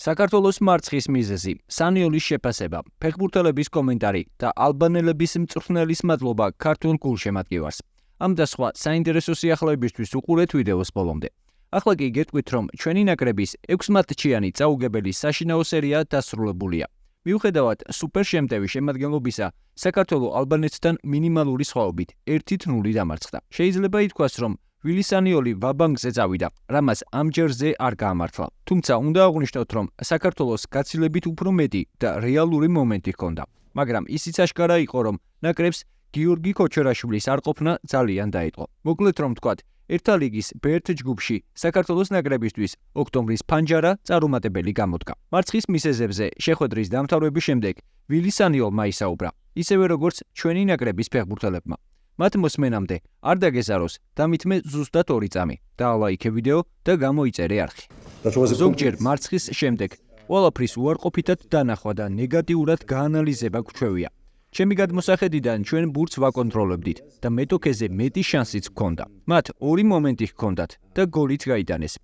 საქართველოს მარცხის მიზეზი, სანიოლის შეფასება, ფეხბურთელების კომენტარი და ალბანელების მწვრთნელის მადლობა ქართულ გულშემატკივარს. Ამ და სხვა საინტერესო სიახლეებისთვის უყურეთ ვიდეოს ბოლომდე. ახლა კი გეტყვით, რომ ჩვენი ნაკრების 6 მატჩიანი წაუგებელი საშინაო სერია დასრულებულია. მიუხედავად სუპერ შემტევი შემადგენლობისა, საქართველო ალბანეთთან მინიმალური სხვაობით 1-0 დამარცხდა. შეიძლება ითქვას, რომ ვილი სანიოლი ვაბანკზე წავიდა, რამაც ამჯერზე არ გაამართლა. თუმცა უნდა აღვნიშნოთ, რომ საქართველოს გაცილებით უფრო მეტი და რეალური მომენტი ჰქონდა. მაგრამ ისიც აშკარა იყო, რომ ნაკრებს გიორგი ქოჩერაშვილის არყოფნა ძალიან დაეწყო. მოკლედ რომ ვთქვათ, ერთა ლიგის ბ1 ჯგუფში საქართველოს ნაკრებისთვის ოქტომბრის ფანჯარა წარუმატებელი გამოდგა. მარცხის მიზეზებზე შეხვედრის დამთავრების შემდეგ ვილი სანიოლმა ისაუბრა, ისევე როგორც ჩვენი ნაკრების ფეხბურთელებმა. მათ მოსმენამდე არ დაგეზაროს დამითმე ზუსტად 2 წამი, დაალაიქე ვიდეო და გამოიწერე არხი. ზოგჯერ მარცხის შემდეგ ყველაფრის უარყოფითად დანახვა და ნეგატიურად გაანალიზება გვჩვევია. ჩემი გადმოსახედიდან ჩვენ ბურთს ვაკონტროლებდით და მეტოქეზე მეტი შანსიც ჰქონდა. მათ 2 მომენტი ჰქონდათ და გოლიც გაიტანეს.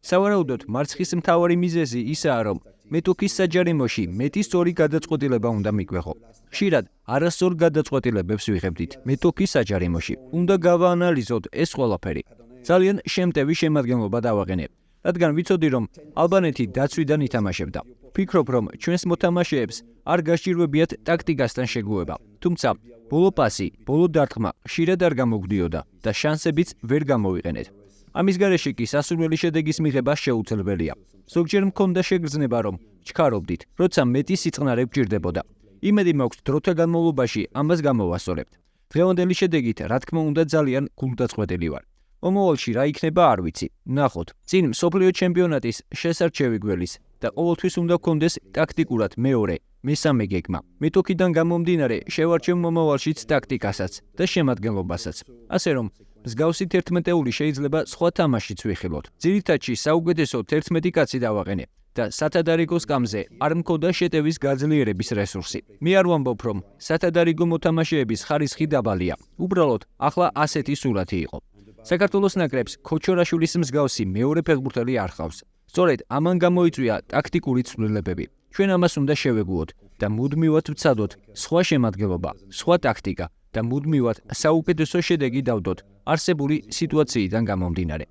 სავარაუდოდ მარცხის მთავარი მიზეზი ისაა, რომ მეტოქის საჯარიმოში მეტი სწორი გადაწყვეტილება უნდა მიგვეღო. ხშირად არასწორ გადაწყვეტილებებს ვიღებდით მეტოქის საჯარიმოში. უნდა გავაანალიზოთ ეს ყველაფერი. ძალიან შემტევი შემადგენლობა დავაყენებ, რადგან ვიცოდი, რომ ალბანეთი დაცვიდან ითამაშებდა. ვფიქრობ, რომ ჩვენს მოთამაშეებს არ გასჭირვებიათ ტაქტიკასთან შეგუება. თუმცა ბოლო პასი, ბოლო დარტყმა ხშირად არ გამოგვდიოდა და შანსებიც ვერ გამოვიყენეთ. ამის გარეშე კი სასურველი შედეგის მიღება შეუძლებელია. ზოგჯერ მქონდა შეგრძნება, რომ ვჩქარობდით, როცა მეტი სიწყნარე გვჭირდებოდა. იმედი მაქვს, დროთა განმავლობაში ამას გამოვასწორებთ. დღევანდელი შედეგით, რა თქმა უნდა, ძალიან გულდაწყვეტილი ვარ. მომავალში რა იქნება არ ვიცი. ნახოთ. წინ მსოფლიო ჩემპიონატის შესარჩევი გველის და ყოველთვის უნდა გქონდეს ტაქტიკურად მეორე, მესამე გეგმა. მეტოქიდან გამომდინარე, შევარჩევ მომავალშიც ტაქტიკასაც და შემადგენლობასაც. ასე რომ მსგავსი 11-ეული შეიძლება სხვა თამაშიც ვიხილოთ. ძირითადში საუკეთესო 11 კაცი დავაყენე და სათადარიგო სკამზე არ მქონდა შეტევის გაძლიერების რესურსი. მე არ ვამბობ, რომ სათადარიგო მოთამაშეების ხარისხი დაბალია. უბრალოდ ახლა ასეთი სურათი იყო. საქართველოს ნაკრებს ქოჩორაშვილის მსგავსი მეორე ფეხბურთელი არ ჰყავს. სწორედ ამან გამოიწვია ტაქტიკური ცვლილებები. ჩვენ ამას უნდა შევეგუოთ და მუდმივად ვცადოთ სხვა შემადგენლობა, სხვა ტაქტიკა და მუდმივად საუკეთესო შედეგი დავდოთ არსებული სიტუაციიდან გამომდინარე.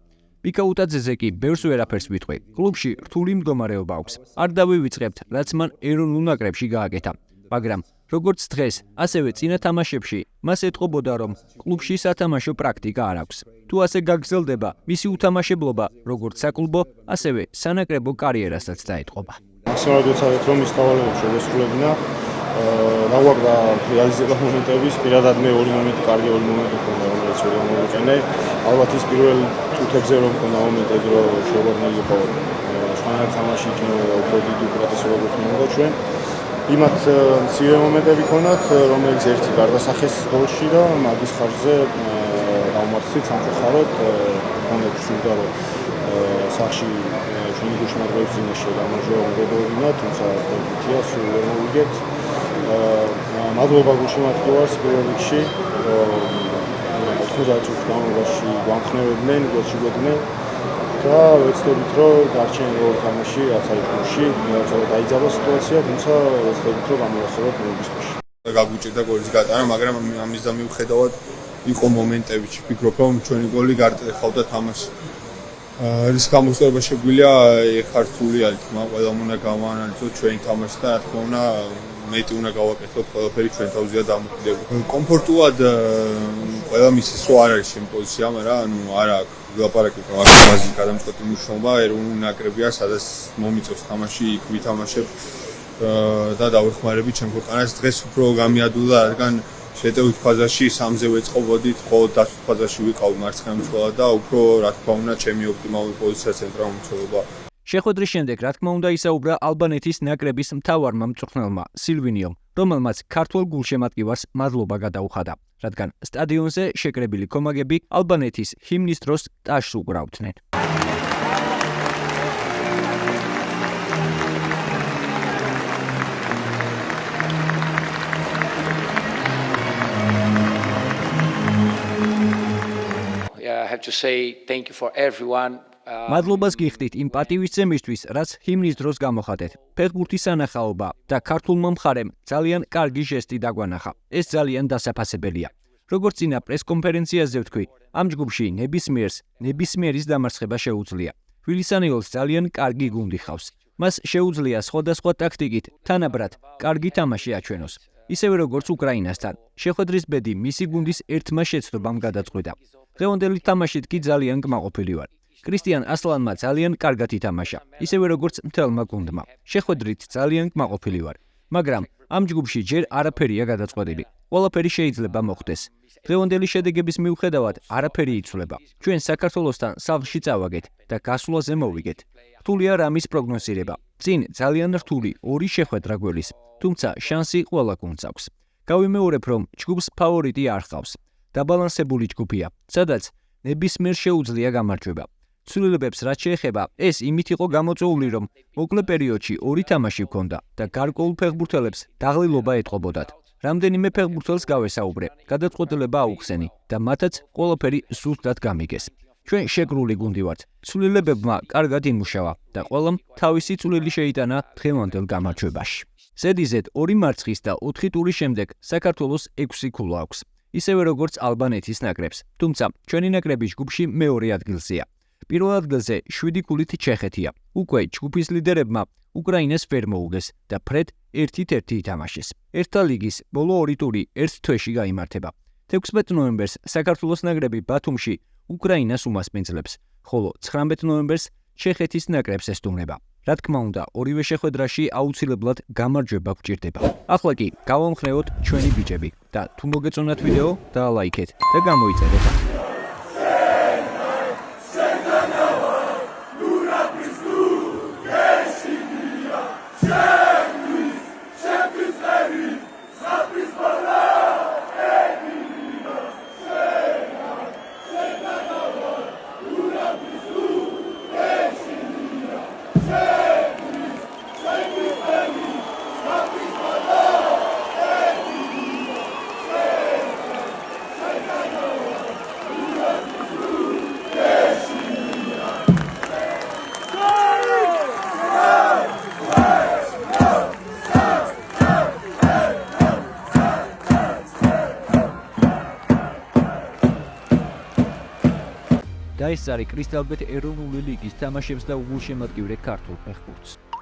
პიკაუტაძეზე კი ბევრს ვერაფერს ვიტყვი. კლუბში რთული მდგომარეობა აქვს. არ დავივიწყებთ, რაც მან ეროვნულ ნაკრებში გააკეთა. მაგრამ როგორც დღეს, ასევე წინა თამაშებში მას ეტყობოდა, რომ კლუბში სათამაშო პრაქტიკა არ აქვს. თუ ასე გაგრძელდება, მისი უთამაშებლობა, როგორც საკლუბო, ასევე სანაკრებო კარიერასაც დაეტყობა. მაქსიმალურად ვეცადეთ, რომ ის თავალებებს შევესრულებინა. დავაგდა რეალიზება მომენტების, პირადად მე 2 მომენტი, კარგი 2 მომენტი ჰქონდა, რომელიც ვერ გამოვიყენე. ალბათ ის პირველ წუთებზე რომ ჰქონდა მომენტები, რომ შეგვიძლია იყო სხვანაირ თამაში იქნება და უფრო დიდი უპირატესობა გვქონდა ჩვენ. იმათ მცირე მომენტები ჰქონდათ, რომელიც ერთი გარდასახეს გოლში და მაგის ხარჯზე დავმარცხით სამწუხაროდ. ჰქონდა გსურდა, რომ სახში ჩვენი გულშემატკივრების წინაშე გამარჯვება მოგებოდნენ, თუმცა გითია სულ ვერ მოვიგებთ. მადლობა გულშემატკივარს პირველ რიგში, რომ 90 წუთის განმავლობაში გვამხნევებდნენ, გვეჭიროდნენ და ვეცდებით, რომ დარჩენილ 2 თამაში რაც არის გულში, რაღაცა დაიძაბა სიტუაცია, თუმცა ვეცდებით, რომ გამოვასწოროთ მოგისთვის. გაგვიჭირდა გოლის გატანა, მაგრამ ამის და მიუხედავად იყო მომენტები, ვფიქრობ, რომ ჩვენი გოლი გარტეხავდა თამაში. რის გამოსწორება შეგვიძლია ხართული არის, მაგრამ ყველა უნდა გავაანალიზოთ ჩვენი თამაში და რა თქმა უნდა მეტი უნდა გავაკეთოთ, ყველაფერი ჩვენ თავზეა დამოკიდებული. კომფორტულად ყველა მისის რომ არ არის ჩემი პოზიცია, მაგრამ არ აქვს ლაპარაკი მაგაზე გადამწყვეტი მნიშვნელობა ეროვნული ნაკრებია, სადაც მომიწევს თამაში, იქ ვითამაშებ და დავეხმარებით ჩემ ქვეყანას. დღეს უფრო გამიადულა, რადგან შეტევის ფაზაში 3-ზე ვეწყობოდით, ხოლო დაცვის ფაზაში ვიყავ მარცხენა მცველად და უფრო რა თქმა უნდა ჩემი ოპტიმალური პოზიცია ცენტრალურ მცველობა. შეხვედრის შემდეგ რა თქმა უნდა ისაუბრა ალბანეთის ნაკრების მთავარმა მწვრთნელმა სილვინიომ, რომელმაც ქართველ გულშემატკივარს მადლობა გადაუხადა, რადგან სტადიონზე შეკრებილი კომაგები ალბანეთის ჰიმნის დროს ტაშს უკრავდნენ. I have to say thank you for everyone მადლობას გიხდით იმ პატივისცემისთვის, რაც ჰიმნის დროს გამოხატეთ. ფეხბურთის სანახაობა და ქართულმა მხარემ ძალიან კარგი ჟესტი დაგვანახა. ეს ძალიან დასაფასებელია. როგორც წინა პრესკონფერენციაზე ვთქვი, ამ ჯგუფში ნებისმიერის დამარცხება შეუძლია. თბილისანიოლს ძალიან კარგი გუნდი ხავს. მას შეუძლია სხვადასხვა ტაქტიკით თანაბრად კარგი თამაში აჩვენოს. ისევე როგორც უკრაინასთან, შეხვედრის ბედი მისი გუნდის ერთმა შეცდომამ გადაწყვიტა. დღევანდელი თამაშით კი ძალიან კმაყოფილი ვარ. კრისტიან ასლანმა ძალიან კარგად ითამაშა, ისევე როგორც მთელმა გუნდმა. შეხვედრით ძალიან კმაყოფილი ვარ, მაგრამ ამ ჯგუფში ჯერ არაფერია გადაწყვეტილი. ყველაფერი შეიძლება მოხდეს. დღევანდელი შედეგების მიუხედავად არაფერი იცვლება. ჩვენ საქართველოსთან სახლში წავაგეთ და გასვლაზე მოვიგეთ. რთულია რამის პროგნოზირება. წინ ძალიან რთული ორი შეხვედრა გველის, თუმცა შანსი ყველა გუნდს აქვს. გავიმეორებ, რომ ჯგუფს ფავორიტი არ ჰყავს. დაბალანსებული ჯგუფია, სადაც ნებისმიერ შეუძლია გამარჯვება. ცვლილებებს რაც შეეხება, ეს იმით იყო გამოწვეული, რომ მოკლე პერიოდში ორი თამაში ჰქონდა და გარკვეულ ფეხბურთელებს დაღლილობა ეტყობოდათ. რამდენიმე ფეხბურთელს გავესაუბრე, გადაწყვეტილება აუხსენი და მათაც ყველაფერი ზუსტად გამიგეს. ჩვენ შეკრული გუნდი ვართ. ცვლილებებმა კარგად იმუშავა და ყველამ თავისი წვლილი შეიტანა დღევანდელ გამარჯვებაში. ზედიზედ 2 მარცხის და 4 ტურის შემდეგ საქართველოს 6 ქულა აქვს. ისევე როგორც ალბანეთის ნაკრებს, თუმცა ჩვენი ნაკრები ჯგუფში მეორე ადგილზეა. პირველ ადგილზე 7 ქულით ჩეხეთია. უკვე ჯგუფის ლიდერებმა უკრაინას ვერ მოუგეს და ფრედ 1-1 ითამაშეს. ერთა ლიგის ბოლო 2 ტური ერთ თვეში გაიმართება. 16 ნოემბერს საქართველოს ნაკრები ბათუმში უკრაინას უმასპინძლებს, ხოლო 19 ნოემბერს ჩეხეთის ნაკრებს ესტუმრება. რა თქმა უნდა, ორივე შეხვედრაში აუცილებლად გამარჯვება გვჭირდება. ახლა კი გავამხნევოთ ჩვენი ბიჭები და თუ მოგეწონათ ვიდეო, დაალაიქეთ და გამოიწერეთ. და ეს არის კრისტალბეთ ეროვნული ლიგის თამაშებს და უგულშემატკივრე ქართულ ფეხბურთს.